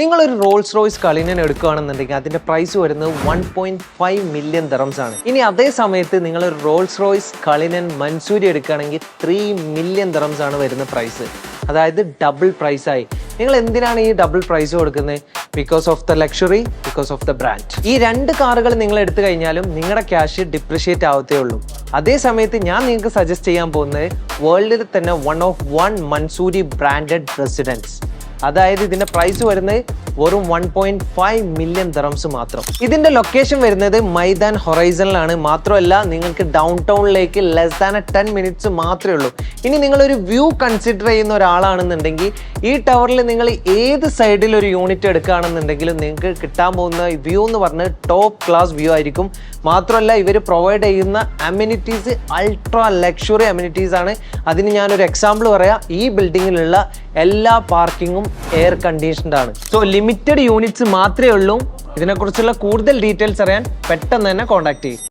നിങ്ങളൊരു Rolls Royce കളിനൻ എടുക്കുകയാണെന്നുണ്ടെങ്കിൽ അതിൻ്റെ പ്രൈസ് വരുന്നത് 1.5 മില്യൺ ദിറംസ് ആണ്. ഇനി അതേ സമയത്ത് നിങ്ങളൊരു റോൾസ് റോയ്സ് കളിനൻ മൻസൂരി എടുക്കുകയാണെങ്കിൽ 3 മില്യൺ ദിറംസ് ആണ് വരുന്ന പ്രൈസ്. അതായത് ഡബിൾ പ്രൈസായി. നിങ്ങൾ എന്തിനാണ് ഈ ഡബിൾ പ്രൈസ് കൊടുക്കുന്നത്? Because of the luxury, because of the brand. ഈ രണ്ട് കാറുകൾ നിങ്ങൾ എടുത്തു കഴിഞ്ഞാലും നിങ്ങളുടെ ക്യാഷ് ഡിപ്രിഷിയേറ്റ് ആവത്തേ ഉള്ളൂ. അതേ സമയത്ത് ഞാൻ നിങ്ങൾക്ക് സജസ്റ്റ് ചെയ്യാൻ പോകുന്നത് വേൾഡിൽ തന്നെ വൺ മൻസൂരി ബ്രാൻഡഡ് റെസിഡൻസ്. അതായത് ഇതിന്റെ പ്രൈസ് വരുന്നത് വെറും 1.5 മില്യൺ ദിറംസ് മാത്രം. ഇതിന്റെ ലൊക്കേഷൻ വരുന്നത് മൈദാൻ ഹൊറൈസണിലാണ്. മാത്രമല്ല നിങ്ങൾക്ക് ഡൗൺ ടൗണിലേക്ക് ലെസ് ദാൻ 10 മിനിറ്റ്സ് മാത്രമേ ഉള്ളൂ. ഇനി നിങ്ങളൊരു വ്യൂ കൺസിഡർ ചെയ്യുന്ന ഒരാളാണെന്നുണ്ടെങ്കിൽ ഈ ടവറിൽ നിങ്ങൾ ഏത് സൈഡിൽ ഒരു യൂണിറ്റ് എടുക്കുകയാണെന്നുണ്ടെങ്കിലും നിങ്ങൾക്ക് കിട്ടാൻ പോകുന്ന വ്യൂ എന്ന് പറഞ്ഞാൽ ടോപ്പ് ക്ലാസ് വ്യൂ ആയിരിക്കും. മാത്രമല്ല ഇവർ പ്രൊവൈഡ് ചെയ്യുന്ന അമ്യൂണിറ്റീസ് അൾട്രാ ലക്ഷറി അമ്യൂണിറ്റീസ് ആണ്. അതിന് ഞാനൊരു എക്സാമ്പിൾ പറയാം. ഈ ബിൽഡിങ്ങിലുള്ള എല്ലാ പാർക്കിങ്ങും എയർ കണ്ടീഷൻഡ് ആണ്. സോ ലിമിറ്റഡ് യൂണിറ്റ്സ് മാത്രമേ ഉള്ളൂ. ഇതിനെക്കുറിച്ചുള്ള കൂടുതൽ ഡീറ്റെയിൽസ് അറിയാൻ പെട്ടെന്ന് തന്നെ കോൺടാക്ട് ചെയ്യും.